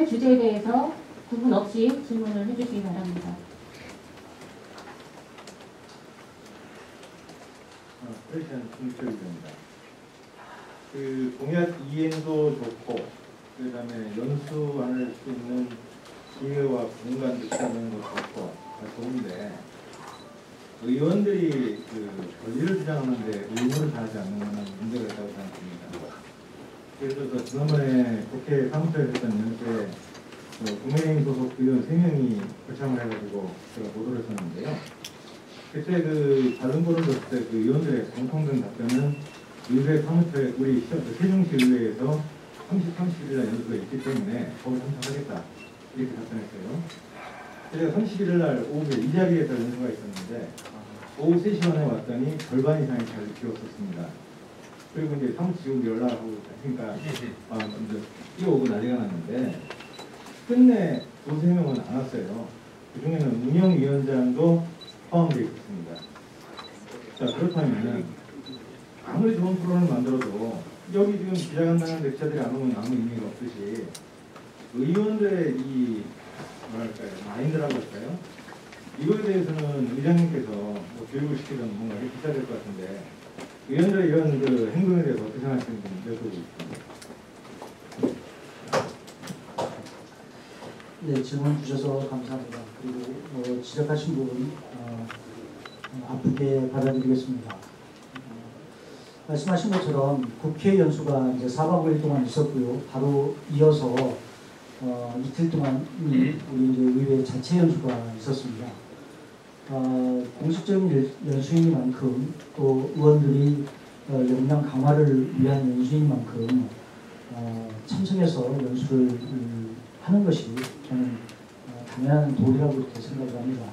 주제에 대해서 구분 없이 질문을 해주시기 바랍니다. 크리스찬 김철규입니다. 그 공약 이행도 좋고, 그다음에 연수할 수 있는 기회와 공간도 있다는 것도 좋고 다 좋은데 의원들이 그 권리를 주장하는데 의무를 다하지 않는 것은 문제가 있다고 생각합니다. 그래서 지난번에 국회 사무처에 했던 연수에 국민의힘 소속 의원 3명이 결참을 해가지고 제가 보도를 했었는데요. 그때 그 받은 거를 줬을 때 그 의원들의 공통된 답변은 의회 사무처에 우리 세종시 의회에서 30일 날 연수가 있기 때문에 거기 참석하겠다 이렇게 답변했어요. 제가 31일 날 오후에 이 자리에서 연수가 있었는데 오후 3시 반에 왔더니 절반 이상이 자리를 비웠었습니다. 그리고 이제 사무처 직원이 연락하고 하니까 이제 뛰어오고 난리가 났는데 끝내 2-3명은 안 왔어요. 그 중에는 운영위원장도 포함되어 있습니다. 자, 그렇다면 아무리 좋은 프로그램을 만들어도 여기 지금 기자간담회 기자들이 안 오면 아무 의미가 없듯이 의원들의 이 뭐랄까요 마인드라고 할까요? 이거에 대해서는 의장님께서 뭐 교육을 시키든 뭔가 해야 될 것 같은데 의원들의 이런 그 행동에 대해서 어떻게 생각하시는지 여쭤보고 있습니다. 네, 질문 주셔서 감사합니다. 그리고 지적하신 부분 아프게 받아들이겠습니다. 말씀하신 것처럼 국회 연수가 이제 4박 5일 동안 있었고요. 바로 이어서 이틀 동안 우리 이제 의회 자체 연수가 있었습니다. 공식적인 연수이니만큼 또 의원들이 역량 강화를 위한 연수이니만큼 참석해서 연수를 하는 것이 저는 당연한 도리라고 이렇게 생각을 합니다.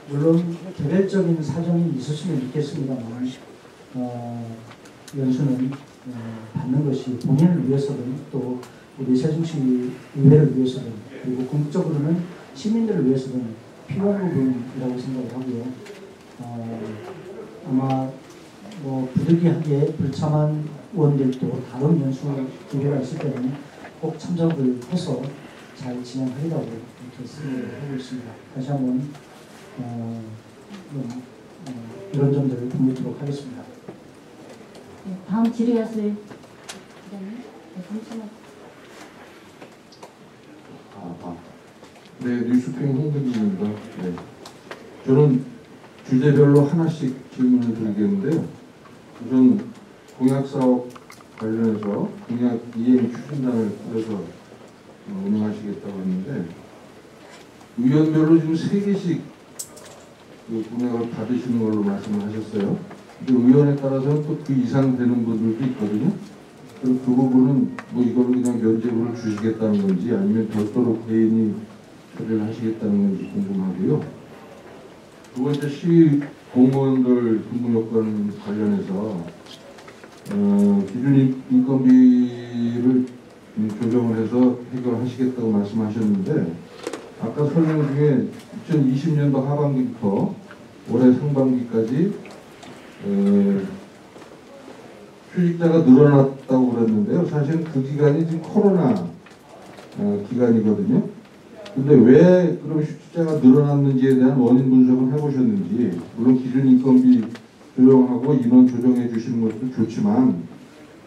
물론 개별적인 사정이 있을 수는 있겠습니다만 연수는 받는 것이 본인을 위해서든 또 우리 세종시 의회를 위해서든 그리고 궁극적으로는 시민들을 위해서든 필요한 부분이라고 생각을 하고요. 아마 뭐 부득이하게 불참한 의원들도 다른 연수 기회가 있을 때는 꼭 참석을 해서 잘 진행하리라고 이렇게 생각을 하고 있습니다. 다시 한번 이런 점들을 묻도록 하겠습니다. 네, 다음 질의하실 기자님, 잠시만. 네, 뉴스평 홍근진입니다. 네. 저는 주제별로 하나씩 질문을 드리겠는데요. 우선 공약사업 관련해서 공약 이행 추진단을 꾸려서 운영하시겠다고 했는데 의원별로 지금 3개씩 그 공약을 받으시는 걸로 말씀을 하셨어요. 근데 의원에 따라서는 또 그 이상 되는 분들도 있거든요. 그 부분은 뭐 이걸로 그냥 면제부를 주시겠다는 건지 아니면 별도로 개인이 처리를 하시겠다는 건지 궁금하고요. 두 번째 시위 공무원들 근무 요건 관련해서 기준 인건비를 조정을 해서 해결하시겠다고 말씀하셨는데 아까 설명 중에 2020년도 하반기부터 올해 상반기까지 휴직자가 늘어났다고 그랬는데요. 사실은 그 기간이 지금 코로나 기간이거든요. 근데 왜 그럼 휴직자가 늘어났는지에 대한 원인 분석을 해보셨는지, 물론 기준 인건비 조정하고 인원 조정해 주시는 것도 좋지만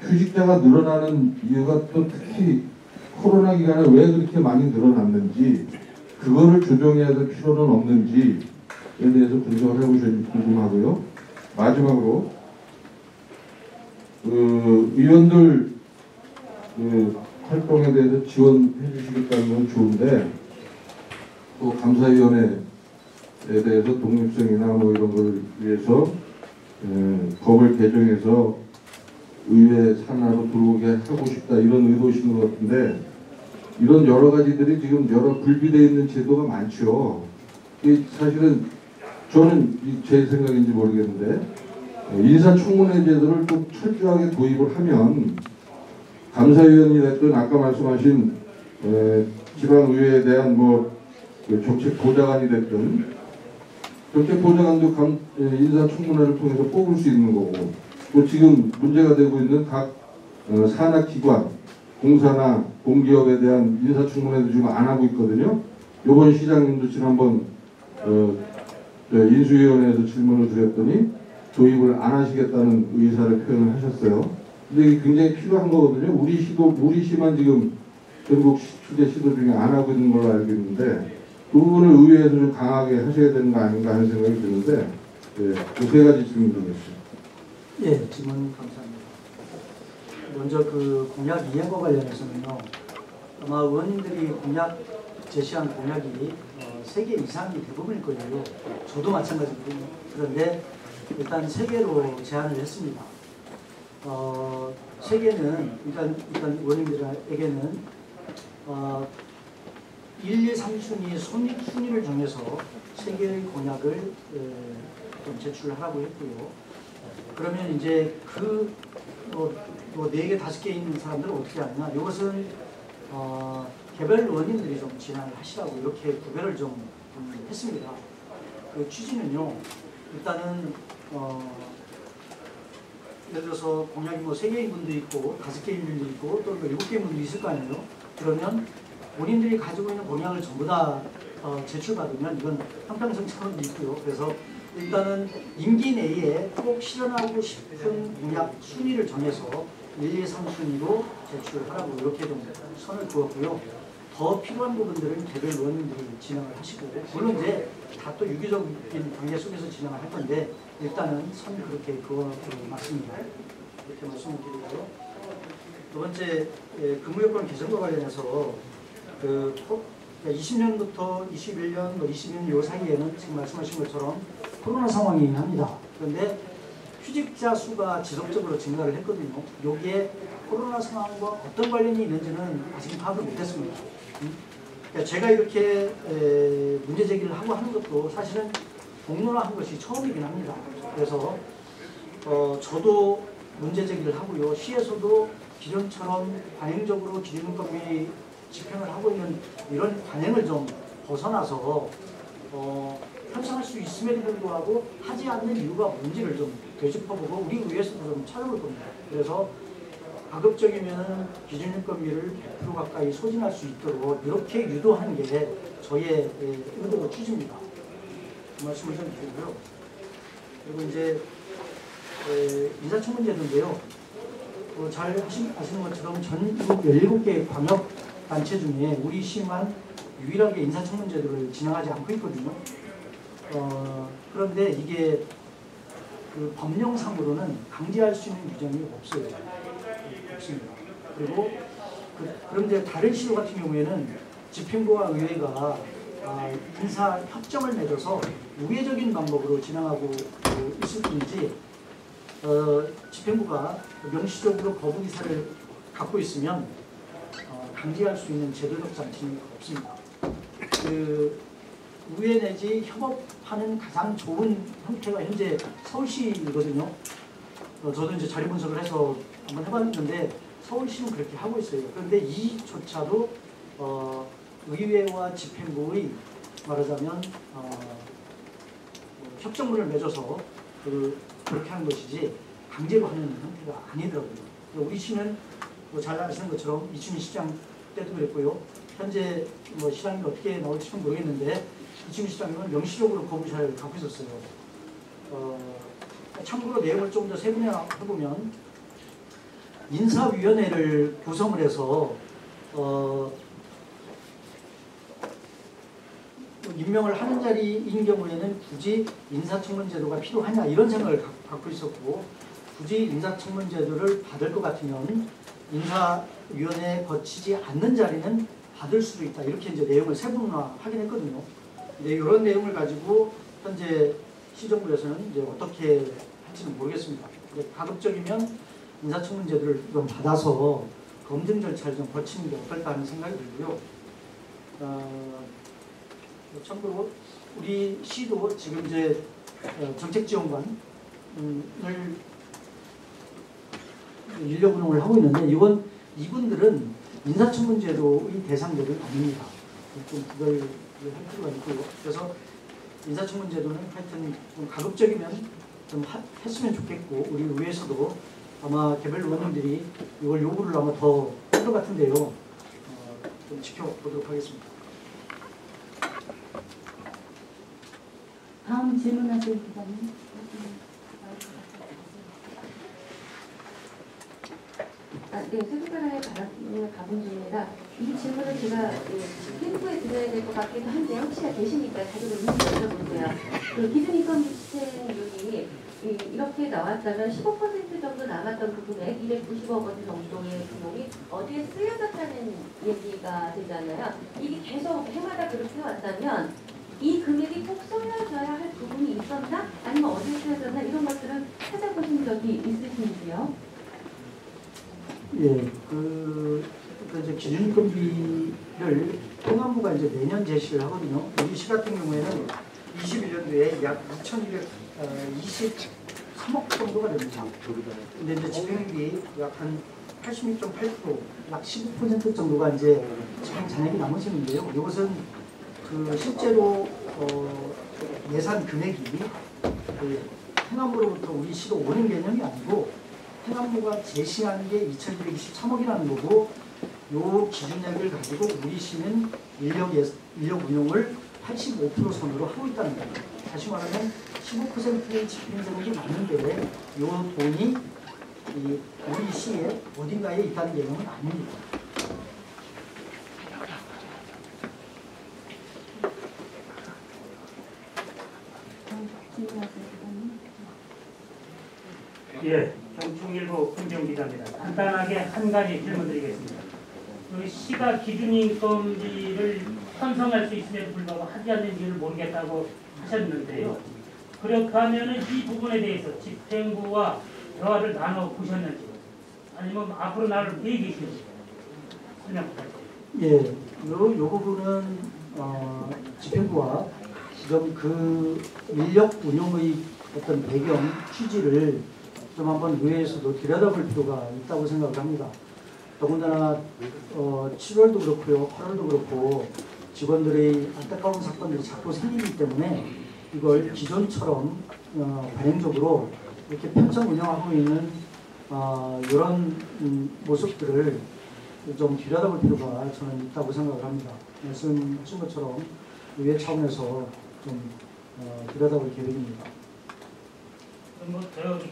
휴직자가 늘어나는 이유가 또 특히 코로나 기간에 왜 그렇게 많이 늘어났는지, 그거를 조정해야 될 필요는 없는지에 대해서 분석을 해보셨는지 궁금하고요. 마지막으로 의원들 활동에 대해서 지원해 주시겠다는 건 좋은데 또 감사위원회에 대해서 독립성이나 뭐 이런 걸 위해서 법을 개정해서 의회 산하로 들어오게 하고 싶다 이런 의도신 것 같은데 이런 여러 가지들이 지금 여러 불비되어 있는 제도가 많죠. 사실은 저는 제 생각인지 모르겠는데 인사청문회 제도를 좀 철저하게 도입을 하면 감사위원이 됐든 아까 말씀하신 지방의회에 대한 뭐 정책 보좌관이 됐든 정책 보좌관도 인사청문회를 통해서 뽑을 수 있는 거고 또 지금 문제가 되고 있는 각 산하기관 공사나 공기업에 대한 인사청문회도 지금 안 하고 있거든요. 요번 시장님도 지난번 인수위원회에서 질문을 드렸더니 도입을 안 하시겠다는 의사를 표현을 하셨어요. 근데 이게 굉장히 필요한 거거든요. 우리 시만 지금 전국 17개 시도 중에 안 하고 있는 걸로 알고 있는데 그 부분을 의회에서 좀 강하게 하셔야 되는 거 아닌가 하는 생각이 드는데 그 세 가지 질문 드리겠습니다. 예, 질문 감사합니다. 먼저 그 공약 이행과 관련해서는요. 아마 의원님들이 공약 제시한 공약이 3개 이상이 대부분일 거예요. 저도 마찬가지거든요. 그런데 일단 3개로 제안을 했습니다. 3개는 일단 의원님들에게는 1, 2, 3순위 순위를 정해서 3개의 공약을 좀 제출하라고 했고요. 그러면 이제 그 4개, 5개 있는 사람들은 어떻게 하느냐. 이것은 개별 의원님들이 좀 진행을 하시라고 이렇게 구별을 좀 했습니다. 그 취지는요. 일단은 예를 들어서 공약이 3개인 분도 있고 5개인 분도 있고 또 7개인 분도 있을 거 아니에요. 그러면 본인들이 가지고 있는 공약을 전부 다 제출받으면 이건 형평성 차원도 있고요. 그래서 일단은 임기 내에 꼭 실현하고 싶은 공약 순위를 정해서 1, 2, 3순위로 제출하라고 이렇게 좀 선을 두었고요. 더 필요한 부분들은 개별 의원님들이 진행을 하시고 물론 이제 다 또 유기적인 단계 속에서 진행을 할 건데 일단은 선 그렇게 그거 맞습니다. 이렇게 말씀을 드리고요. 두 번째 근무요건 개선과 관련해서 20년부터 21년, 22년 요 사이에는 지금 말씀하신 것처럼 코로나 상황이 합니다. 그런데 휴직자 수가 지속적으로 증가를 했거든요. 여기에 코로나 상황과 어떤 관련이 있는지는 아직 파악을 못했습니다. 그러니까 제가 이렇게 문제 제기를 하고 하는 것도 사실은 공론화한 것이 처음이긴 합니다. 그래서 저도 문제 제기를 하고요. 시에서도 기존처럼 관행적으로 기준권비 집행을 하고 있는 이런 관행을 좀 벗어나서 편성할 수 있음에도 불구하고 하지 않는 이유가 뭔지를 좀 되짚어보고 우리 의회에서도 좀 찾아볼 겁니다. 그래서 가급적이면 기준권비를 100% 가까이 소진할 수 있도록 이렇게 유도하는 게 저의 의도와 취지입니다. 그 말씀을 좀 드리고요. 그리고 이제 인사청문제도인데요. 잘 아시는 것처럼 전국 17개 광역단체 중에 우리 시만 유일하게 인사청문제도를 진행하지 않고 있거든요. 그런데 이게 그 법령상으로는 강제할 수 있는 규정이 없어요. 없습니다. 그리고 그런데 다른 시도 같은 경우에는 집행부와 의회가 인사 협정을 맺어서 우회적인 방법으로 진행하고 있을 뿐이지 집행부가 명시적으로 거부 기사를 갖고 있으면 강제할 수 있는 제도적 장치는 없습니다. 그 의회 내지 협업하는 가장 좋은 형태가 현재 서울시이거든요. 저도 이제 자료 분석을 해서 한번 해봤는데 서울시는 그렇게 하고 있어요. 그런데 이조차도 의회와 집행부의 말하자면 협정문을 맺어서 그렇게 하는 것이지 강제로 하는 형태가 아니더라고요. 우리 시는 잘 아시는 것처럼 이춘희 시장 때도 그랬고요. 현재 시장이 어떻게 나올지는 모르겠는데 이춘희 시장님은 명시적으로 거부사를 갖고 있었어요. 참고로 내용을 좀 더 세분화해보면 인사위원회를 구성을 해서 임명을 하는 자리인 경우에는 굳이 인사청문제도가 필요하냐 이런 생각을 갖고 있었고 굳이 인사청문제도를 받을 것 같으면 인사위원회에 거치지 않는 자리는 받을 수도 있다 이렇게 이제 내용을 세분화하긴 했거든요. 근데 이런 내용을 가지고 현재 시정부에서는 이제 어떻게 할지는 모르겠습니다. 가급적이면 인사청문제도를 좀 받아서 검증 절차를 좀 거치는 게 어떨까 하는 생각이 들고요. 참고로 우리 시도 지금 이제 정책지원관을 인력 운영을 하고 있는데 이분들은 인사청문제도의 대상들은 아닙니다. 좀 구별을 할 필요가 있고요. 그래서 인사청문제도는 하여튼 좀 가급적이면 좀 했으면 좋겠고 우리 의회에서도 아마 개별 의원님들이 이걸 요구를 아마 더 할 것 같은데요. 좀 지켜보도록 하겠습니다. 다음 질문하실 기자님. 네, 세분가라에 가본 중입니다. 이 질문을 제가 캠프에 드려야 될 것 같기도 한데 혹시나 계시니까 자료를 여쭤보세요. 그 기준인건 시스템률이 이렇게 나왔다면 15% 정도 남았던 그 금액 290억 원 정도의 금액이 어디에 쓰여졌다는 얘기가 되잖아요. 이게 계속 해마다 그렇게 왔다면 이 금액이 꼭 써여져야 할 부분이 있었나? 아니면 어디에 쓰여졌나? 이런 것들은 찾아보신 적이 있으신지요? 예, 이제 기준인건비를 행안부가 이제 매년 제시를 하거든요. 우리 시 같은 경우에는 21년도에 약 2,223억 정도가 됩니다. 근데 이제 집행비 약 한 86.8%, 약 15% 정도가 이제 집행 잔액이 남으시는데요. 이것은 그 실제로 예산 금액이 그 행안부로부터 우리 시로 오는 개념이 아니고 행안부가 제시한 게 2,223억이라는 거고, 요 기준액을 가지고 우리 시는 인력 운용을 85% 선으로 하고 있다는 겁니다. 다시 말하면 15%의 집행자금이 맞는데 요 돈이 우리 시에 어딘가에 있다는 개념은 아닙니다. 예, 경충일보 금정 기자입니다. 간단하게 한 가지 질문드리겠습니다. 그 시가 기준인건비를 편성할 수 있음에도 불구하고 하지 않는 이유를 모르겠다고 하셨는데요. 그렇게 하면은 이 부분에 대해서 집행부와 대화를 나눠 보셨는지, 아니면 앞으로 나눌 계획이 계신지 설명 부탁드립니다. 예, 요 부분은 집행부와 지금 그 인력 운용의 어떤 배경 취지를 좀 한번 의회에서도 들여다볼 필요가 있다고 생각을 합니다. 더군다나 7월도 그렇고요, 8월도 그렇고 직원들의 안타까운 사건들이 자꾸 생기기 때문에 이걸 기존처럼 발행적으로 이렇게 편성 운영하고 있는 이런 모습들을 좀 들여다볼 필요가 저는 있다고 생각을 합니다. 말씀하신 것처럼 의회 차원에서 좀 들여다볼 계획입니다. 뭐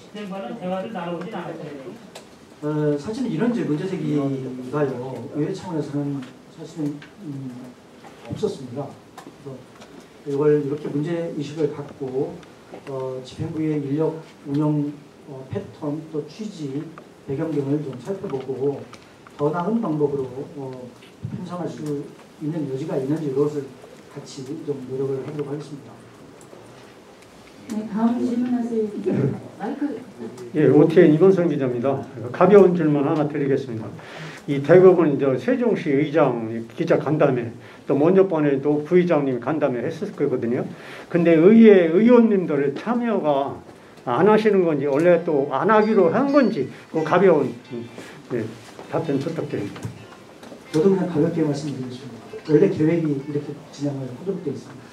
집행부와는 대화를 나누진 않았어요. 사실은 이런 문제 제기가요, 의회 차원에서는 사실은 없었습니다. 그래서 이걸 이렇게 문제 의식을 갖고 집행부의 인력 운영 패턴 또 취지 배경 등을 좀 살펴보고 더 나은 방법으로 편성할 수 있는 여지가 있는지 이것을 같이 좀 노력을 하도록 하겠습니다. 네, 다음 질문하실 마이크. 예, OTN 이건성 기자입니다. 가벼운 질문 하나 드리겠습니다. 이 대법원 이제 세종시 의장 기자 간담회, 또 먼저 번에도 부의장님이 간담회 했을 거거든요. 근데 의회 의원님들 참여가 안 하시는 건지, 원래 또 안 하기로 한 건지, 그 가벼운 답변 부탁드립니다. 저도 그냥 가볍게 말씀드리겠습니다. 원래 계획이 이렇게 진행을 하도록 되어 있습니다.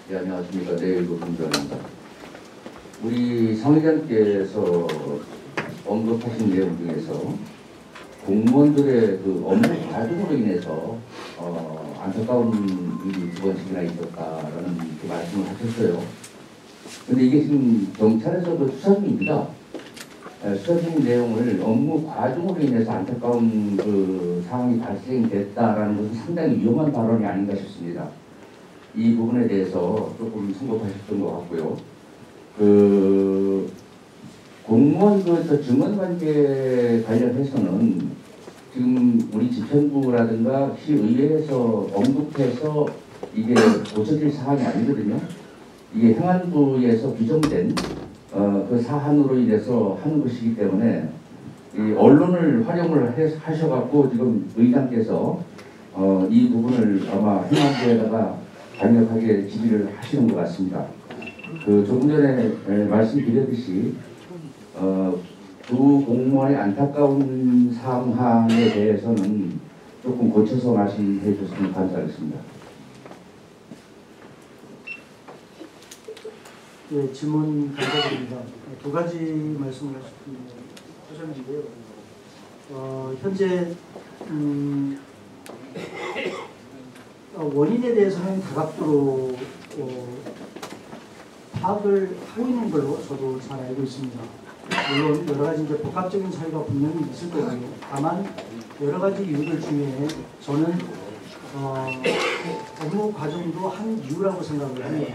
네, 안녕하십니까. 내일도 김정입니다. 우리 상의장께서 언급하신 내용 중에서 공무원들의 그 업무 과중으로 인해서 안타까운 일이 2번씩이나 있었다라는 그 말씀을 하셨어요. 근데 이게 지금 경찰에서도 수사 중입니다. 수사 중인 내용을 업무 과중으로 인해서 안타까운 그 상황이 발생됐다라는 것은 상당히 위험한 발언이 아닌가 싶습니다. 이 부분에 대해서 조금 성급하셨던 것 같고요. 그 공무원 그 증언 관계 관련해서는 지금 우리 집행부라든가 시의회에서 언급해서 이게 고쳐질 사안이 아니거든요. 이게 행안부에서 규정된 그 사안으로 인해서 하는 것이기 때문에 이 언론을 활용을 하셔갖고 지금 의장께서 이 부분을 아마 행안부에다가 강력하게 지지를 하시는 것 같습니다. 그 조금 전에 말씀드렸듯이 두 공무원의 안타까운 상황에 대해서는 조금 고쳐서 말씀해 주셨으면 감사하겠습니다. 예, 질문 감사드립니다. 두 가지 말씀을 하셨는데요. 현재 원인에 대해서는 다각도로 파악을 하고 있는 걸로 저도 잘 알고 있습니다. 물론 여러 가지 이제 복합적인 차이가 분명히 있을 거고요. 다만 여러 가지 이유들 중에 저는 업무 과정도 한 이유라고 생각을 합니다.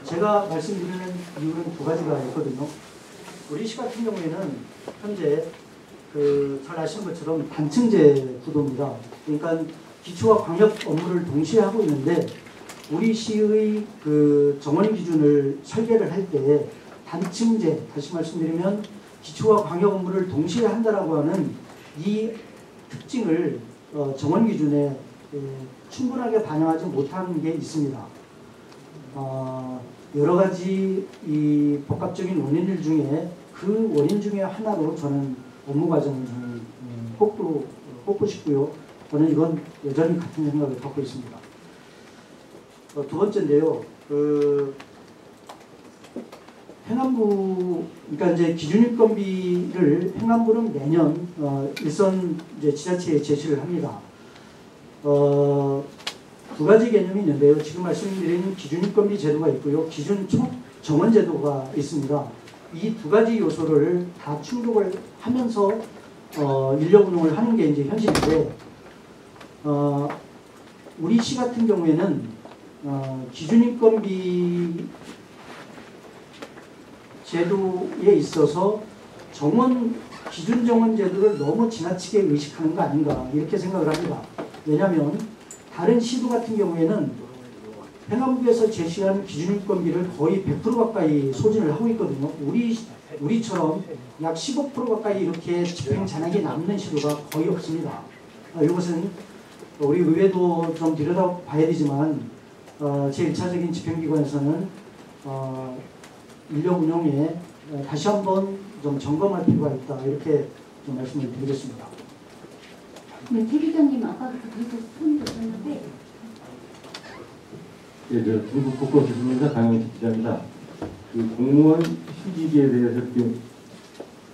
제가 말씀드리는 이유는 두 가지가 있거든요. 우리 시 같은 경우에는 현재 잘 아시는 것처럼 단층제 구도입니다. 그러니까 기초와 광역 업무를 동시에 하고 있는데 우리 시의 정원 기준을 설계를 할 때 단층제, 다시 말씀드리면 기초와 광역 업무를 동시에 한다라고 하는 이 특징을 정원 기준에 충분하게 반영하지 못하는 게 있습니다. 여러 가지 이 복합적인 원인들 중에 그 원인 중에 하나로 저는 업무 과정을 꼽고 싶고요. 저는 이건 여전히 같은 생각을 갖고 있습니다. 두 번째인데요. 행안부, 그러니까 이제 기준인건비를 행안부는 매년 일선 이제 지자체에 제시를 합니다. 두 가지 개념이 있는데요. 지금 말씀드린 기준인건비 제도가 있고요. 기준 정원 제도가 있습니다. 이 두 가지 요소를 다 충족을 하면서 인력 운용을 하는 게 이제 현실인데, 우리 시 같은 경우에는 기준인건비 제도에 있어서 기준 정원 제도를 너무 지나치게 의식하는 거 아닌가 이렇게 생각을 합니다. 왜냐하면 다른 시도 같은 경우에는 행안부에서 제시한 기준인건비를 거의 100% 가까이 소진을 하고 있거든요. 우리처럼 약 15% 가까이 이렇게 집행 잔액이 남는 시도가 거의 없습니다. 이것은 우리 의회도 좀 들여다봐야 되지만 제1차적인 집행기관에서는 인력 운영에 다시 한번 좀 점검할 필요가 있다 이렇게 좀 말씀을 드리겠습니다. 네, 최 기자님 아까부터 계속 손이 들었는데. 예, 저 중국 국고수습니다. 강영식 기자입니다. 공무원 휴직에 대해서 좀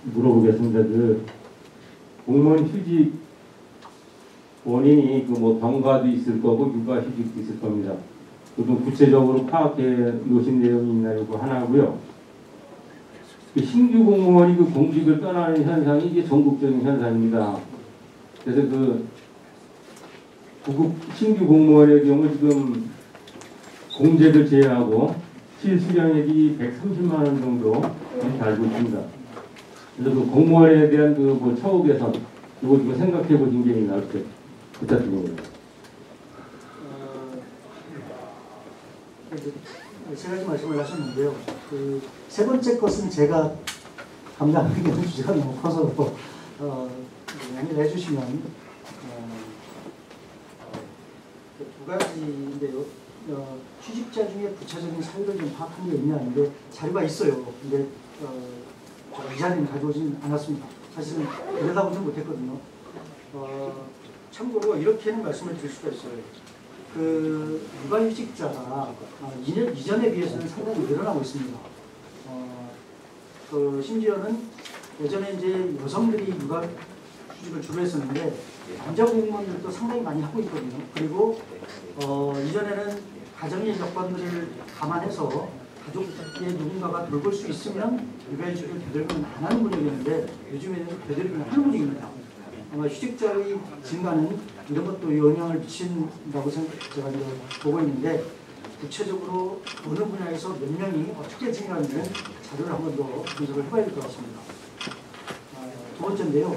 물어보겠습니다. 공무원 휴직 원인이 병가도 있을 거고 육아 휴직도 있을 겁니다. 좀 구체적으로 파악해 놓으신 내용이 있나 이거 하나고요. 신규 공무원이 공직을 떠나는 현상이 이게 전국적인 현상입니다. 그래서 구급 신규 공무원의 경우 지금 공제를 제외하고 실수령액이 130만 원 정도 달고 있습니다. 그래서 공무원에 대한 처우 개선 이거 생각해 보신 게 있나 이렇게 부탁드립니다. 세 가지 말씀을 하셨는데요. 세 번째 것은 제가 감당하는 주제가 너무 커서 양해를 해주시면 두 가지인데요. 취직자 중에 구체적인 사유를 좀 파악한 게 있냐 하는데 자료가 있어요. 근데 이 자리는 가져오진 않았습니다. 사실은 들여다보지 못했거든요. 참고로 이렇게는 말씀을 드릴 수가 있어요. 육아휴직자가 이전에 비해서는 상당히 늘어나고 있습니다. 심지어는 예전에 이제 여성들이 육아휴직을 주로 했었는데 남자 공무원들도 상당히 많이 하고 있거든요. 그리고 이전에는 가정의 여건들을 감안해서 가족의 누군가가 돌볼 수 있으면 육아휴직을 되도록이면 안 하는 분위기였는데 요즘에는 되도록이면 하는 분위기입니다. 아마 휴직자의 증가는 이런 것도 영향을 미친다고 제가 이제 보고 있는데 구체적으로 어느 분야에서 몇 명이 어떻게 증가하는지는 자료를 한 번 더 분석을 해봐야 될 것 같습니다. 두 번째인데요.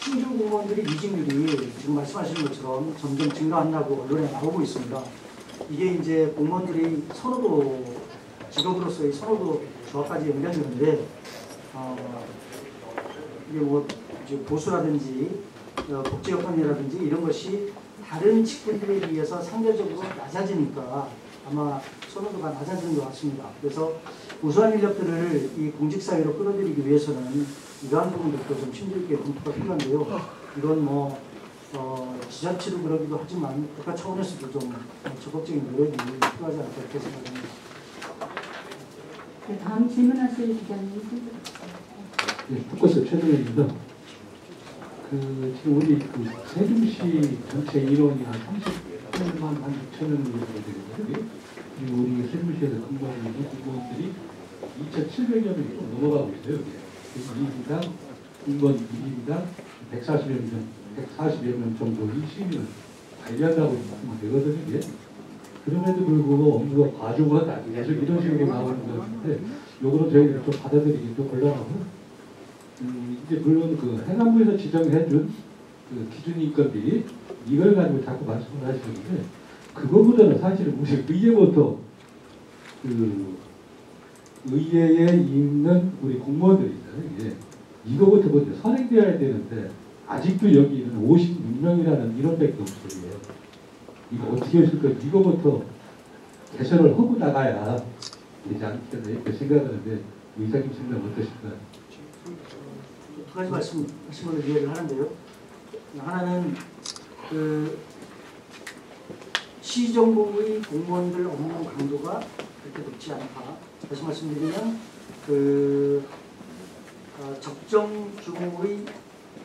신규 공무원들이 이직률이 지금 말씀하시는 것처럼 점점 증가한다고 언론에 나오고 있습니다. 이게 이제 공무원들이 선호도, 직업으로서의 선호도 조합까지 연결되는데 이게 이제 보수라든지 복지여건이라든지 이런 것이 다른 직군들에 비해서 상대적으로 낮아지니까 아마 선호도가 낮아지는 것 같습니다. 그래서 우수한 인력들을 이 공직사회로 끌어들이기 위해서는 이러한 부분들도 좀 힘들게 검토가 필요한데요. 이건 지자체도 그러기도 하지만 국가 차원에서도 좀 적극적인 노력이 필요하지 않을까 이렇게 생각합니다. 네, 다음 질문하실 기자님 손 네, 포커스 최동현입니다. 지금 우리 세종시 전체 인원이 한 30만 6천여 정도 되거든요. 그리고 우리 세종시에서 근무하고 있는 공무원들이 2,700여 명이 좀 넘어가고 있어요. 1인당 공무원 1인당 140여 명 정도의 시민을 관리한다고 보면 되거든요. 이게. 그럼에도 불구하고 업무가 과중하다 계속 이런 식으로 나오는 것인데 요거는 저희가 좀 받아들이기 좀 곤란하고 이제 물론 행안부에서 지정해준 기준 인건비 이걸 가지고 자꾸 말씀을 하시는데 그거보다는 사실은 우리 의회부터 의회에 있는 우리 공무원들이 있잖아요. 이거부터 먼저 선행되어야 되는데 아직도 여기는 56명이라는 인원밖에 없어요. 이거 어떻게 하실 거예요? 이거부터 개선을 하고 나가야 되지 않겠나 이렇게 생각하는데 의사님 생각 어떠실까요? 두 가지 말씀을 이해를 하는데요. 하나는 시정부의 공무원들 업무 강도가 그렇게 높지 않다. 다시 말씀드리면 적정 규모의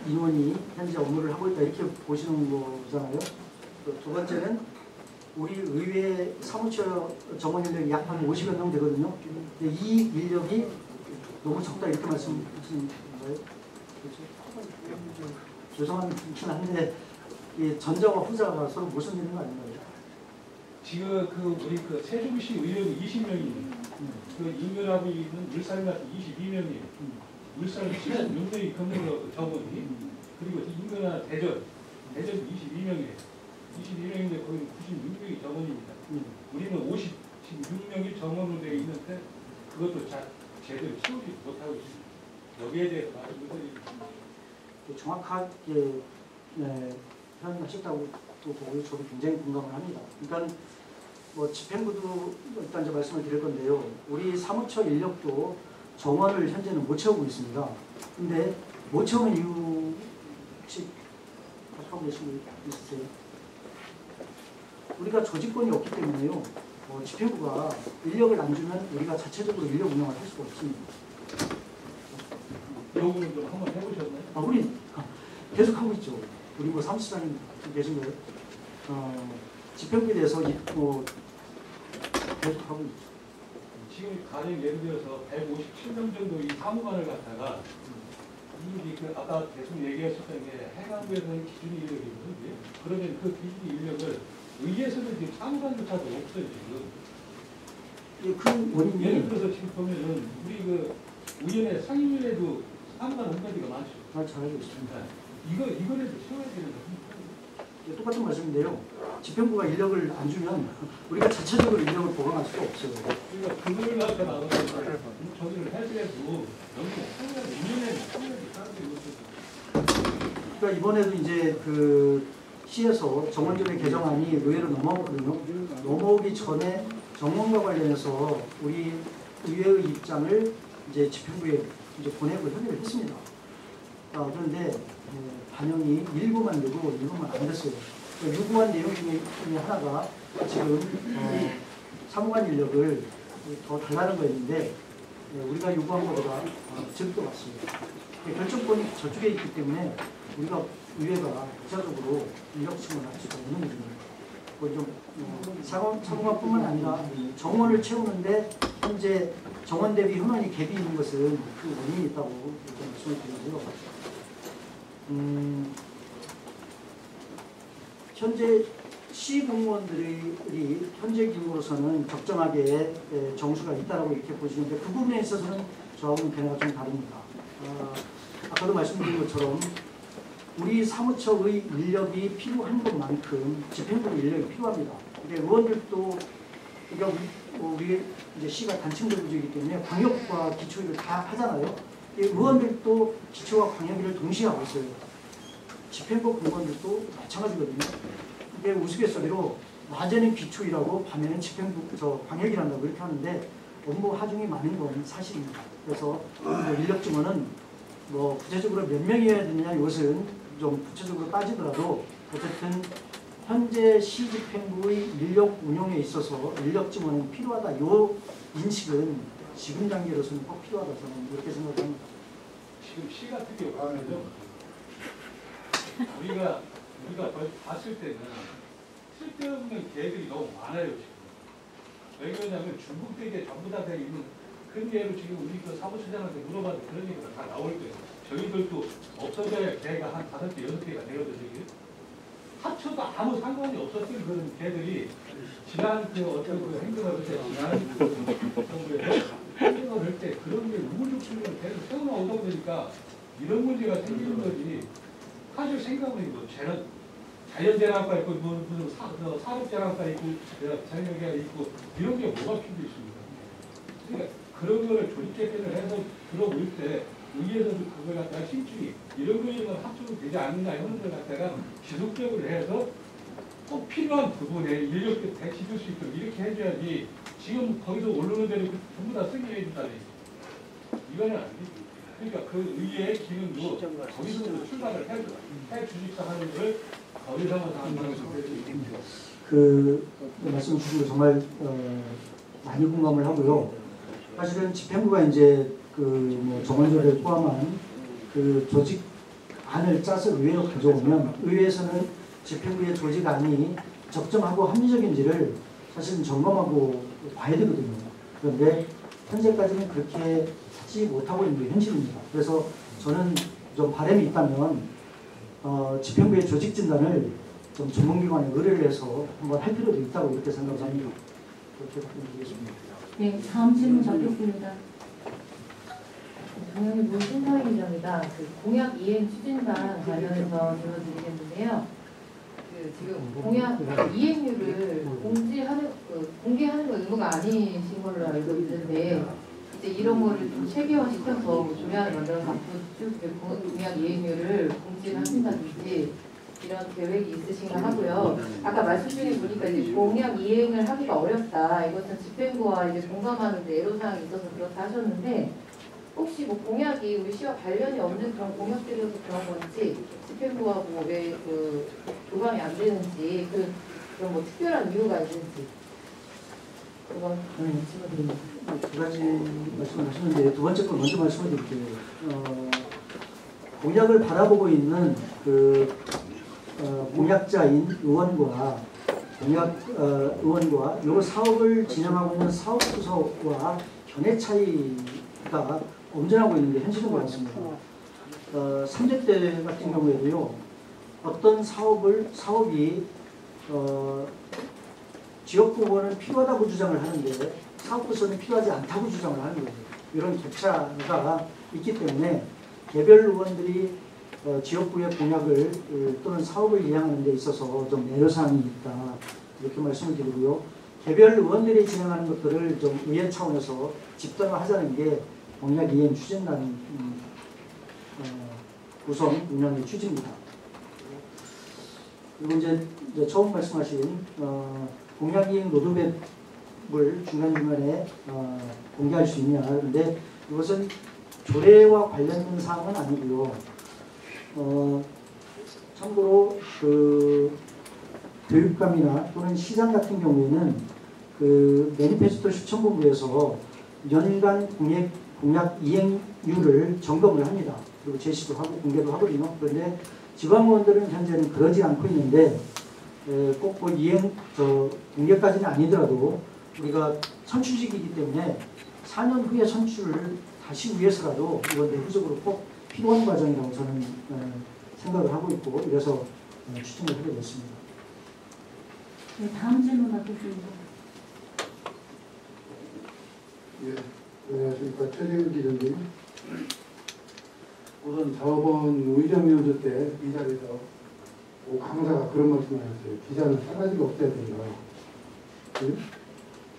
인원이 현재 업무를 하고 있다 이렇게 보시는 거잖아요. 두 번째는 우리 의회 사무처 정원 인력이 약 한 50여 명 되거든요. 근데 이 인력이 너무 적다 이렇게 말씀하시는 건가요? 그렇죠? 죄송하긴 한데 전자와 후자가 서로 무슨 일인 거 아닌가요? 지금 우리 세종시 의원 20명이 인근하고 있는 울산 같은 22명이 울산 76명이 근무로 정원이 그리고 인근하 대전 22명이에요. 22명인데 거의 96명이 정원입니다. 우리는 56명이 정원으로 되어 있는데 그것도 제대로 채우지 못하고 있습니다. 여기에 대해서 말씀을 드리겠습니다. 정확하게 표현하셨다고 보고 저도 굉장히 공감을 합니다. 그러니까 집행부도 일단 이제 말씀을 드릴 건데요. 우리 사무처 인력도 정원을 현재는 못 채우고 있습니다. 근데 못 채우는 이유 혹시 하고 계신 분 있으세요? 우리가 조직권이 없기 때문에요. 집행부가 인력을 안 주면 우리가 자체적으로 인력 운영을 할 수가 없습니다. 요구는 좀 한번 해보셨나요? 우리 계속 하고 있죠. 우리 사무처장님 계신 거예요? 집행부에 대해서 계속 하고 있죠. 지금 가령 예를 들어서 157명 정도의 사무관을 갖다가 아까 대충 얘기하셨던 게 행안부에서는 기준 인력이거든요. 그러면 그 기준 인력을 의회에서는 지금 사무관조차도 없어요 지금. 원인이 예를 들어서 지금 보면은 우리 의원회 상임위에도 사무관 응답이가 많죠. 잘 알고 있습니다. 이거라도 채워야 되는 겁니다. 똑같은 말씀인데요. 집행부가 인력을 안 주면 우리가 자체적으로 인력을 보강할 수가 없어요. 그러니까 그걸 갖다 나가서 저기를 해서라도 너무 상당히 2년에 상당히 사람들이 못했어요. 그러니까 이번에도 이제 시에서 정원조례 개정안이 의회로 넘어오거든요. 넘어오기 전에 정원과 관련해서 우리 의회의 입장을 이제 집행부에 이제 보내고 협의를 했습니다. 그런데 반영이 일부만 되고 일부만 안 됐어요. 요구한 내용 중에 하나가 지금 사무관 인력을 더 달라는 거였는데 우리가 요구한 것보다 적게 왔습니다. 결정권이 저쪽에 있기 때문에 우리가 의회가 구체적으로 인력 지원을 할 수가 없는 거죠. 사무관뿐만 아니라 정원을 채우는데 현재 정원 대비 현원이 갭이 있는 것은 그 원인이 있다고 말씀을 드리고요. 현재 시 공무원들이 현재 기준으로서는 적정하게 정수가 있다라고 이렇게 보시는데 그 부분에 있어서는 저하고는 견해가 좀 다릅니다. 아까도 말씀드린 것처럼 우리 사무처의 인력이 필요한 것만큼 집행부 인력이 필요합니다. 근데 의원들도 그러니까 우리 이제 시가 단층제도이기 때문에 광역과 기초일을 다 하잖아요. 의원들도 기초와 광역일을 동시에 하고 있어요. 집행부 공무원들도 마찬가지거든요. 이게 우스갯소리로 낮에는 기초일하고 밤에는 집행부 광역일한다고 이렇게 하는데 업무 하중이 많은 건 사실입니다. 그래서 인력 증원은 구체적으로 몇 명이어야 되느냐 이것은 좀 구체적으로 따지더라도 어쨌든 현재 시집행부의 인력 운용에 있어서 인력 증원은 필요하다. 이 인식은 지금 단계로서는 꼭 필요하다 저는 이렇게 생각합니다. 지금 시 같은 경우는 우리가 봤을 때는 쓸데없는 개들이 너무 많아요 지금. 왜 그러냐면 중국 대게 전부 다 돼 있는 큰 개로 지금 우리 그 사무처장한테 물어봐도 그런 얘기가 다 나올 거예요. 저희들도 없어져야 개가 한 5개, 6개가 되거든요. 합쳐도 아무 상관이 없었던 그런 개들이 지난 그 어떤 그 행정을 할 때, 지난 정부에서 행정을 할 때 그런 게 우물적으로 계속 세워나오다 보니까 이런 문제가 생기는 거지. 사실 생각은 이거 쟤는 자연재난과 있고 무슨 산업재난과 있고 자연재해가 있고 이런 게 뭐가 필요 있습니까? 그러니까 그런 거를 조직개편을 해서 들어올 때 의회에서도 그걸 갖다가 심층이 이런 거에는 합쳐도 되지 않느냐 이런 걸 갖다가 지속적으로 해서 꼭 필요한 부분에 인력도 배치될 수 있도록 이렇게 해줘야지 지금 거기서 오르는 대로 전부 다 쓰게 해준다니 이거는 안 되지. 그러니까 그 의회의 기능도 거기서부터 출발을 해 주십사 하는 걸 거기서부터 하는 거죠. 그 말씀 주신 거 정말 많이 공감을 하고요. 사실은 집행부가 이제 그 정원조례를 포함한 그 조직안을 짜서 의회로 가져오면 의회에서는 집행부의 조직안이 적정하고 합리적인지를 사실은 점검하고 봐야 되거든요. 그런데 현재까지는 그렇게 하지 못하고 있는 게 현실입니다. 그래서 저는 좀 바람이 있다면 집행부의 조직 진단을 좀 전문기관에 의뢰를 해서 한번 할 필요도 있다고 이렇게 생각합니다. 그렇게 답변드리겠습니다. 네, 다음 질문 받겠습니다. 동양일보 신서희 기자입니다. 그 공약 이행 추진단 관련해서 질문 드리겠는데요. 그 지금 공약 이행률을 공개하는 건 의무가 아니신 걸로 알고 있는데 이제 이런 거를 좀 체계화시켜서 조례안을 만들어서 앞으로 쭉 공약 이행률을 공지를 하신다든지 이런 계획이 있으신가 하고요. 아까 말씀 중에 보니까 이제 공약 이행을 하기가 어렵다. 이것은 집행부와 이제 공감하는 애로사항이 있어서 그렇다 하셨는데 혹시 뭐 공약이 우리 시와 관련이 없는 그런 공약들이어서 그런 건지 집행부하고 왜 그 교감이 안 되는지 그런 뭐 특별한 이유가 있는지 그건 질문드립니다. 두 가지 말씀을 하셨는데 두 번째 걸 먼저 말씀을 드릴게요. 공약을 바라보고 있는 그 공약자인 의원과 의원과 이 사업을 진행하고 있는 사업부서와 견해 차이가 엄전하고 있는 게 현실인 것 같습니다. 3대 때 같은 경우에도요, 어떤 사업이 지역구는 필요하다고 주장을 하는데 사업부서는 필요하지 않다고 주장을 하는 거예요. 이런 격차가 있기 때문에 개별 의원들이 지역구의 공약을 또는 사업을 이행하는 데 있어서 좀 애로사항이 있다. 이렇게 말씀을 드리고요. 개별 의원들이 진행하는 것들을 좀 의회 차원에서 집단화하자는 게 공약 이행 추진단 구성 운영의 취지입니다. 그리고 이제 처음 말씀하신 공약 이행 로드맵을 중간중간에 공개할 수 있냐. 그런데 이것은 조례와 관련된 사항은 아니고요. 참고로 그 교육감이나 또는 시장 같은 경우에는 그 매니페스토 실천본부에서 연간 공약 이행률을 점검을 합니다. 그리고 제시도 하고 공개도 하거든요. 그런데 지방의원들은 현재는 그러지 않고 있는데 꼭 그 공개까지는 아니더라도 우리가 선출직이기 때문에 4년 후에 선출을 다시 위해서라도 이건 내부적으로 꼭 필요한 과정이라고 저는 생각을 하고 있고 이래서 추천을 하게 됐습니다. 네, 다음 질문 받겠습니다. 예, 안녕하십니까. 최재훈 기자님. 우선 저번 의정위원회 때 이 자리에서 강사가 그런 말씀을 하셨어요. 기자는 싸가지가 없어야 된다. 네?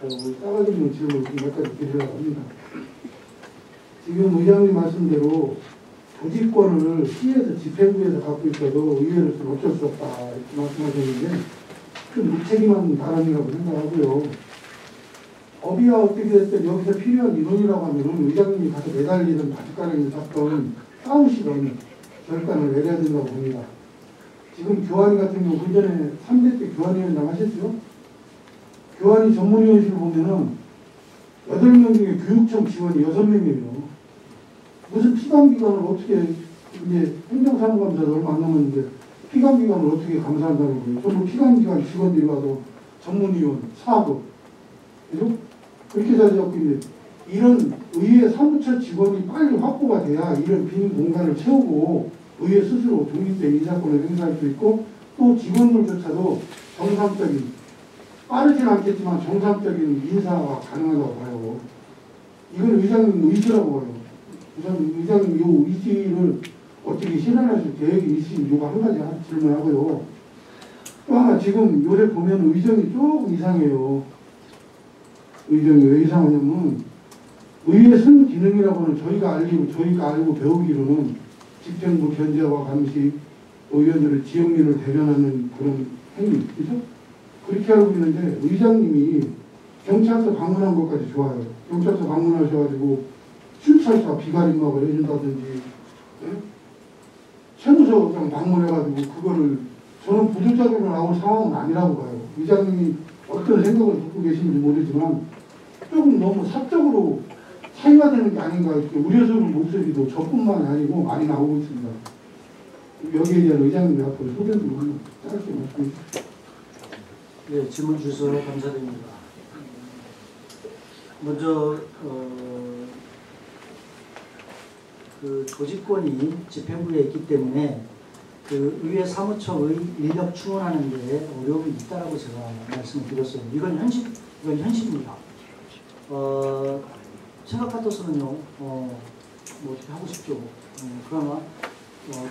오늘 싸가지 있는 질문을 몇 가지 드리려고 합니다. 지금 의장님 말씀대로 조직권을 시에서 집행부에서 갖고 있어도 의회로서는 어쩔 수 없다 이렇게 말씀하셨는데 큰 무책임한 발언이라고 생각하고요. 법이야 어떻게 됐든 여기서 필요한 인원이라고 하면 의장님이 가서 매달리든 바짓가랑이를 잡던 싸우시던 결단을 내려야 된다고 봅니다. 지금 교환이 같은 경우 그 전에 3대 때 교환위원장 하셨죠? 교환위 전문위원실 보면은 8명 중에 교육청 직원이 6명이에요. 무슨 피감기관을 어떻게, 이제 행정사무감사도 얼마 안 남았는데 피감기관을 어떻게 감사한다는 거예요. 전부 피감기관 직원들이 와서 전문위원, 사급, 그죠? 그렇게 잘 잡고 있는데 이런 의회 사무처 직원이 빨리 확보가 돼야 이런 빈 공간을 채우고 의회 스스로 독립된 인사권을 행사할 수 있고 또 직원들조차도 정상적인, 빠르진 않겠지만 정상적인 인사가 가능하다고 봐요. 이건 의장님 의지라고 봐요. 의장님 이 의지를 어떻게 실현하실 계획이 있으신 요거 한 가지 질문하고요. 또 하나 지금 요새 보면 의정이 조금 이상해요. 의정이 왜 이상하냐면 의회 순기능이라고는 저희가 알고 배우기로는 집행부 견제와 감시, 의원들의 지역민을 대변하는 그런 행위, 그죠? 그렇게 알고 있는데 의장님이 경찰서 방문한 것까지 좋아요. 경찰서 방문하셔가지고 출찰차 비가림막을 해준다든지, 세무서장 방문해가지고 그거를 저는 부들짝으로 나올 상황은 아니라고 봐요. 의장님이 어떤 생각을 갖고 계신지 모르지만 조금 너무 사적으로 차이가 되는 게 아닌가 이렇게 우려스러운 목소리도 저뿐만 아니고 많이 나오고 있습니다. 여기에 대한 의장님이 앞으로 소견 좀 짧게 말씀해 주십시오. 네, 질문 주셔서 감사드립니다. 먼저 그 조직권이 집행부에 있기 때문에 그 의회 사무처의 인력 충원하는 데 어려움이 있다라고 제가 말씀을 드렸어요. 이건 현실입니다. 생각 같아서는요, 뭐 어떻게 하고 싶죠. 그러나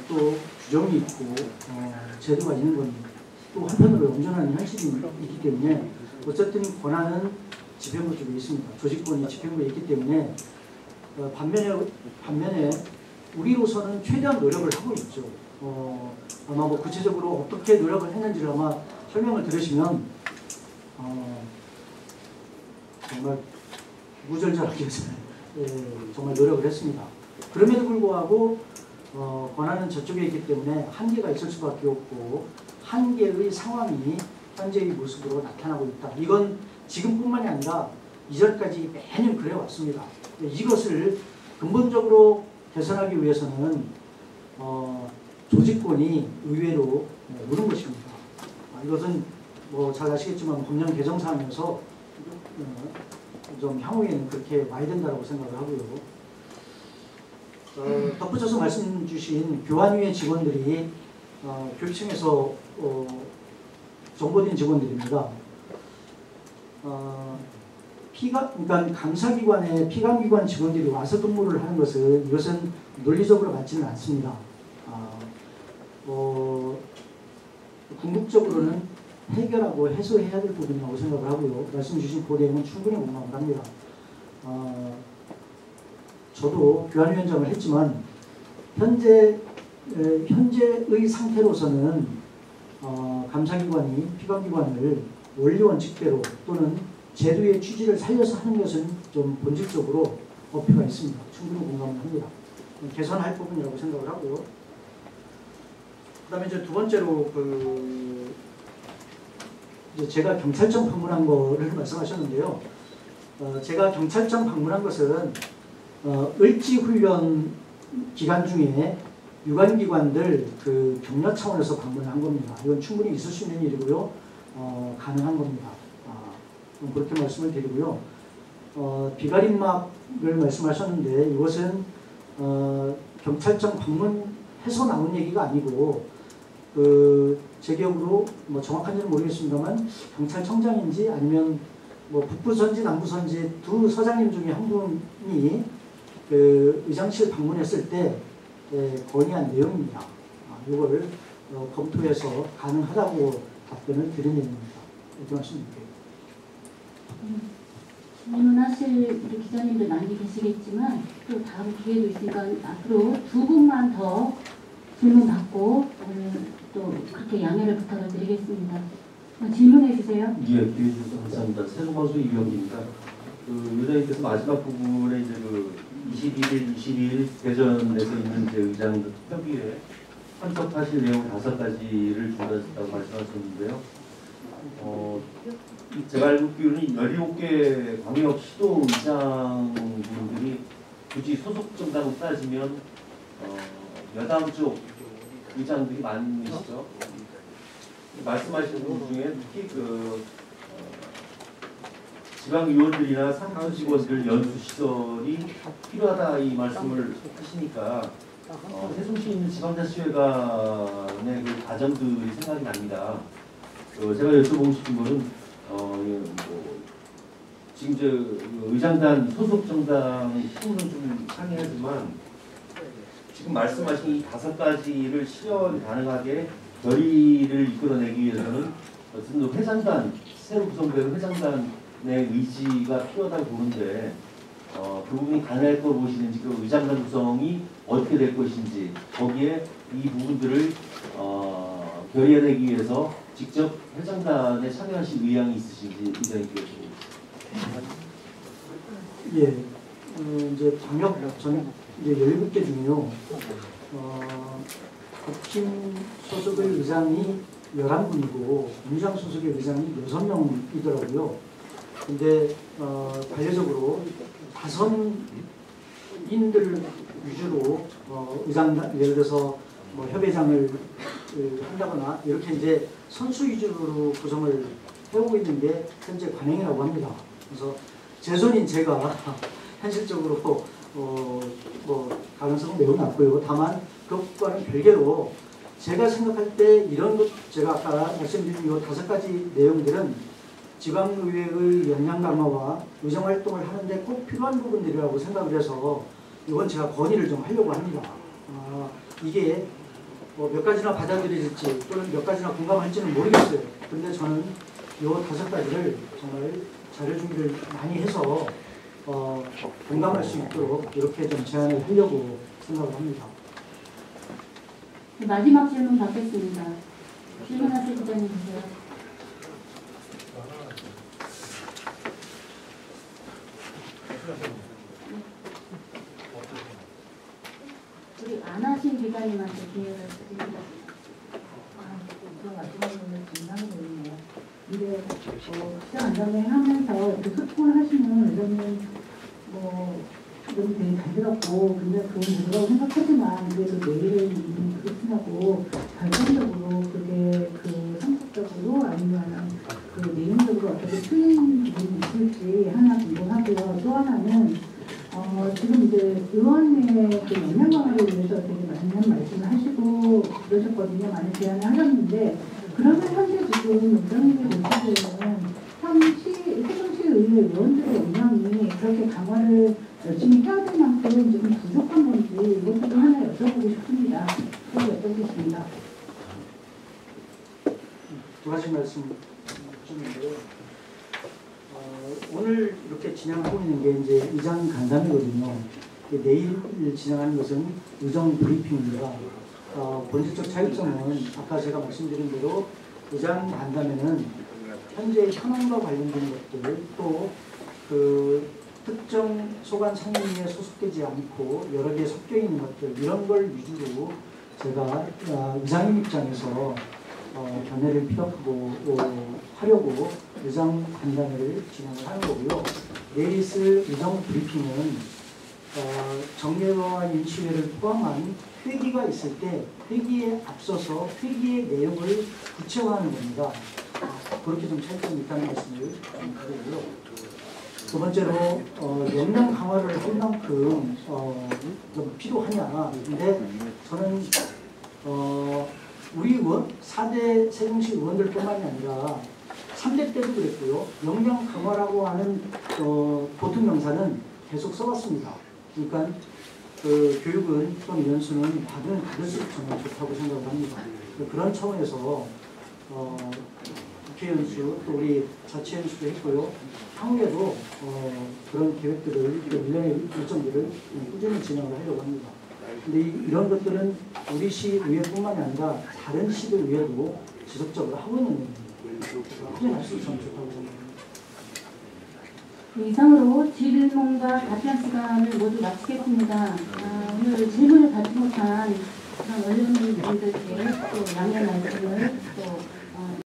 또 규정이 있고 제도가 있는 건 또 한편으로 온전한 현실이 있기 때문에 어쨌든 권한은 집행부 쪽에 있습니다. 조직권이 집행부에 있기 때문에 반면에 우리로서는 최대한 노력을 하고 있죠. 아마 뭐 구체적으로 어떻게 노력을 했는지를 아마 설명을 들으시면 정말 무절절하게 정말 노력을 했습니다. 그럼에도 불구하고 권한은 저쪽에 있기 때문에 한계가 있을 수밖에 없고 한계의 상황이 현재의 모습으로 나타나고 있다. 이건 지금뿐만이 아니라 이전까지 매년 그래왔습니다. 이것을 근본적으로 개선하기 위해서는 조직권이 의회로 오는 것입니다. 이것은 뭐 잘 아시겠지만 법령 개정 사항에서 좀 향후에는 그렇게 와야 된다고 생각을 하고요. 덧붙여서 말씀 주신 교환위의 직원들이 교육청에서 정보된 직원들입니다. 그러니까 감사기관에 피감기관 직원들이 와서 근무를 하는 것은 이것은 논리적으로 맞지는 않습니다. 궁극적으로는 해결하고 해소해야 될 부분이라고 생각을 하고요. 말씀 주신 그 내용은 충분히 공감을 합니다. 저도 교환위원장을 했지만 현재의 상태로서는 감사기관이 피감기관을 원리원칙대로 또는 제도의 취지를 살려서 하는 것은 좀 본질적으로 어폐가 있습니다. 충분히 공감을 합니다. 개선할 부분이라고 생각을 하고요. 그 다음에 이제 두 번째로 이제 제가 경찰청 방문한 거를 말씀하셨는데요. 제가 경찰청 방문한 것은 을지훈련 기간 중에 유관기관들 그 격려 차원에서 방문을 한 겁니다. 이건 충분히 있을 수 있는 일이고요. 가능한 겁니다. 그렇게 말씀을 드리고요. 비가림막을 말씀하셨는데 이것은 경찰청 방문해서 나온 얘기가 아니고 제 기억으로 뭐 정확한지는 모르겠습니다만 경찰청장인지 아니면 뭐 북부선지 남부선지 두 서장님 중에 한 분이 그 의장실 방문했을 때 건의한 내용입니다. 이걸 검토해서 가능하다고 답변을 드린 내용입니다. 이렇게 말씀드릴게요. 질문하실 우리 기자님들 많이 계시겠지만 또 다음 기회도 있으니까 앞으로 두 분만 더 질문 받고 또 그렇게 양해를 부탁을 드리겠습니다. 질문해 주세요. 예, 기회 주셔서 감사합니다. 세종방송 이병기입니다. 의장님께서 마지막 부분에 이제 21일, 22일 대전에서 있는 이제 의장 투표기에 헌법하실 내용 5가지를 준비하셨다고 말씀하셨는데요. 제가 알고 있기로는 17개 광역시도 의장분들이 굳이 소속 정당으로 따지면 여당 쪽 의장들이 많으시죠. 말씀하시는 분 중에 특히 지방의원들이나 상수직원들 연수시설이 필요하다 이 말씀을 하시니까 세종시에 있는 지방자치회관의 그 과정들이 생각이 납니다. 제가 여쭤보고 싶은 거는 지금 의장단 소속 정당의 힘은 좀 상이하지만 지금 말씀하신 이 5가지를 실현 가능하게 결의를 이끌어내기 위해서는 어쨌든 회장단, 새로 구성되는 회장단의 의지가 필요하다고 보는데 그 부분이 가능할 거로 보시는지, 그 의장단 구성이 어떻게 될 것인지, 거기에 이 부분들을 결의해내기 위해서 직접 회장단에 참여하실 의향이 있으신지 의장님께서. 예, 이제 광역 이제 17개 중에요. 국힘 소속의 의장이 11분이고 민주당 소속의 의장이 6명이더라고요. 근데 관례적으로 다선인들 위주로 의장, 예를 들어서 뭐 협회장을 한다거나 이렇게 이제 선수 위주로 구성을 해오고 있는 게 현재 관행이라고 합니다. 그래서 제 손인 제가 현실적으로 뭐 가능성은 매우 낮고요. 다만 그것과는 별개로 제가 생각할 때 이런 것, 제가 아까 말씀드린 이 5가지 내용들은 지방의회의 역량 강화와 의정활동을 하는데 꼭 필요한 부분들이라고 생각을 해서 이건 제가 건의를 좀 하려고 합니다. 이게 뭐 몇 가지나 받아들여질지 또는 몇 가지나 공감할지는 모르겠어요. 그런데 저는 이 5가지를 정말 자료 준비를 많이 해서 공감할 수 있도록 이렇게 좀 제안을 하려고 생각을 합니다. 마지막 질문 받겠습니다. 질문하실 기자님 주세요. 우리 안 하신 기자님한테 기회를 드립니다. 마지막으로 질문하는 거예요. 근데 시장안전회 하면서 이렇게 소통을 하시는 의원님 너무 되게 잘 들었고 근데 그건 뭐라고 생각하지만 그래도 내일은 그렇다고 결정적으로 그게 성격적으로 아니면 내용적으로 어떻게 틀린 부분이 있을지 하나 궁금하고요. 또 하나는 지금 이제 의원의 역량 강화를 위해서 되게 많은 말씀을 하시고 그러셨거든요. 많은 제안을 하셨는데 그러면 현재 지금 원장님이 보시기에는 세종시의회 의원들의 역량이 그렇게 강화를 열심히 해야 될 만큼 좀 부족한 건지 이것도 하나 여쭤보고 싶습니다. 여쭤보겠습니다. 두 가지 말씀 드리는데요. 오늘 이렇게 진행하고 있는 게 이제 의장 간담회거든요. 내일 진행하는 것은 의정 브리핑입니다. 본질적 차이점은 아까 제가 말씀드린 대로 의장 간담회는 현재 현황과 관련된 것들 또 특정 소관 상임위에 소속되지 않고 여러 개 섞여 있는 것들 이런 걸 위주로 제가 의장님 입장에서 견해를 피력하고 하려고 의장 간담회를 진행을 하는 거고요. 내일 있을 의정 브리핑은 정례와 임시회를 포함한 회기가 있을 때 회기에 앞서서 회기의 내용을 구체화하는 겁니다. 그렇게 좀 차이점이 있다는 말씀을 드리고요. 두 번째로 역량 강화를 할 만큼 좀 필요하냐. 근데 저는 우리 의원 4대 세종시 의원들뿐만이 아니라 3대 때도 그랬고요. 역량 강화라고 하는 보통 명사는 계속 써왔습니다. 그러니까 교육은 또는 연수는 받을수록 정말 좋다고 생각을 합니다. 그런 차원에서 국회 연수 또 우리 자치 연수도 했고요. 향후에도 그런 계획들을 1년의 일정들을 꾸준히 진행을 하려고 합니다. 근데 이런 것들은 우리 시의회뿐만이 아니라 다른 시의회도 지속적으로 하고 있는 겁니다. 확인할수록 참 좋다고 생각합니다. 이상으로 질문과 답변 시간을 모두 마치겠습니다. 오늘 질문을 받지 못한 우선 언론분들께 또 양해 말씀을 또